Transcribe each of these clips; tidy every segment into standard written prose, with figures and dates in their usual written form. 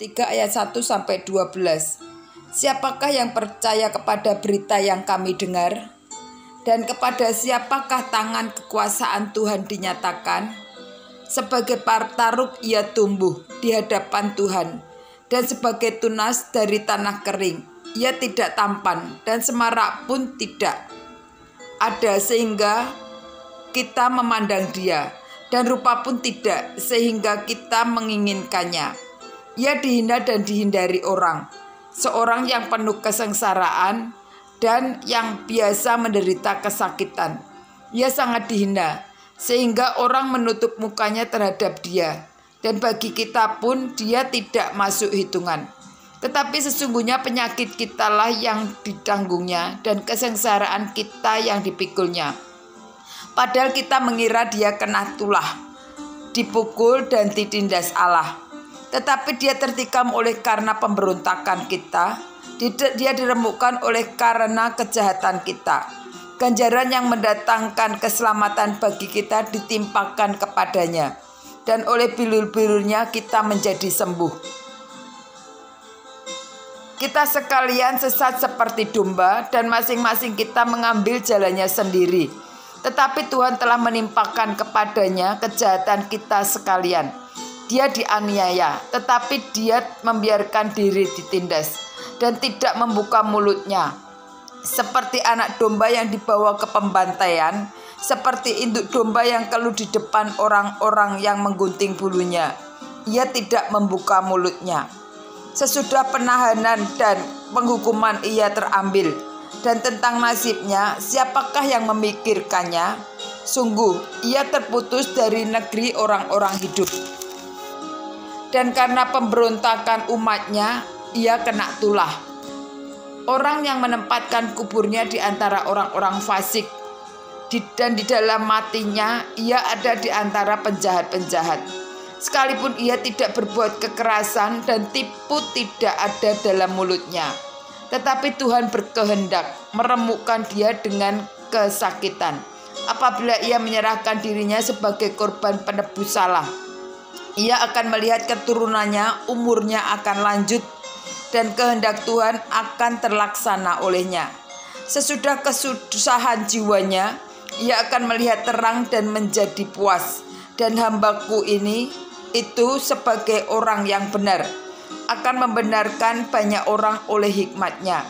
3 ayat 1 sampai 12. Siapakah yang percaya kepada berita yang kami dengar? Dan kepada siapakah tangan kekuasaan Tuhan dinyatakan? Sebagai partaruk ia tumbuh di hadapan Tuhan, dan sebagai tunas dari tanah kering. Ia tidak tampan dan semarak pun tidak ada sehingga kita memandang dia, dan rupa pun tidak sehingga kita menginginkannya. Ia dihina dan dihindari orang, seorang yang penuh kesengsaraan dan yang biasa menderita kesakitan. Ia sangat dihina sehingga orang menutup mukanya terhadap dia, dan bagi kita pun dia tidak masuk hitungan. Tetapi sesungguhnya penyakit kitalah yang ditanggungnya dan kesengsaraan kita yang dipikulnya. Padahal kita mengira dia kena tulah, dipukul dan ditindas Allah. Tetapi dia tertikam oleh karena pemberontakan kita, dia diremukkan oleh karena kejahatan kita. Ganjaran yang mendatangkan keselamatan bagi kita ditimpakan kepadanya, dan oleh bilur-bilurnya kita menjadi sembuh. Kita sekalian sesat seperti domba, dan masing-masing kita mengambil jalannya sendiri. Tetapi Tuhan telah menimpakan kepadanya kejahatan kita sekalian. Dia dianiaya, tetapi dia membiarkan diri ditindas, dan tidak membuka mulutnya. Seperti anak domba yang dibawa ke pembantaian, seperti induk domba yang keluh di depan orang-orang yang menggunting bulunya, ia tidak membuka mulutnya. Sesudah penahanan dan penghukuman ia terambil, dan tentang nasibnya siapakah yang memikirkannya? Sungguh ia terputus dari negeri orang-orang hidup, dan karena pemberontakan umatnya ia kena tulah. Orang yang menempatkan kuburnya di antara orang-orang fasik, dan di dalam matinya ia ada di antara penjahat-penjahat. Sekalipun ia tidak berbuat kekerasan dan tipu tidak ada dalam mulutnya. Tetapi Tuhan berkehendak meremukkan dia dengan kesakitan. Apabila ia menyerahkan dirinya sebagai korban penebus salah, ia akan melihat keturunannya, umurnya akan lanjut, dan kehendak Tuhan akan terlaksana olehnya. Sesudah kesusahan jiwanya, ia akan melihat terang dan menjadi puas. Dan hambaku itu sebagai orang yang benar, akan membenarkan banyak orang oleh hikmatnya,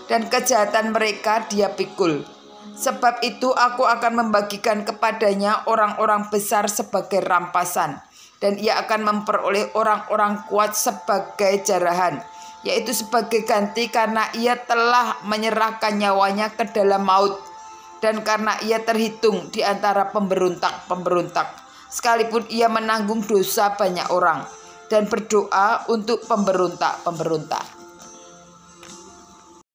dan kejahatan mereka dia pikul. Sebab itu aku akan membagikan kepadanya orang-orang besar sebagai rampasan, dan ia akan memperoleh orang-orang kuat sebagai jarahan, yaitu sebagai ganti karena ia telah menyerahkan nyawanya ke dalam maut, dan karena ia terhitung di antara pemberontak-pemberontak, sekalipun ia menanggung dosa banyak orang, dan berdoa untuk pemberontak-pemberontak.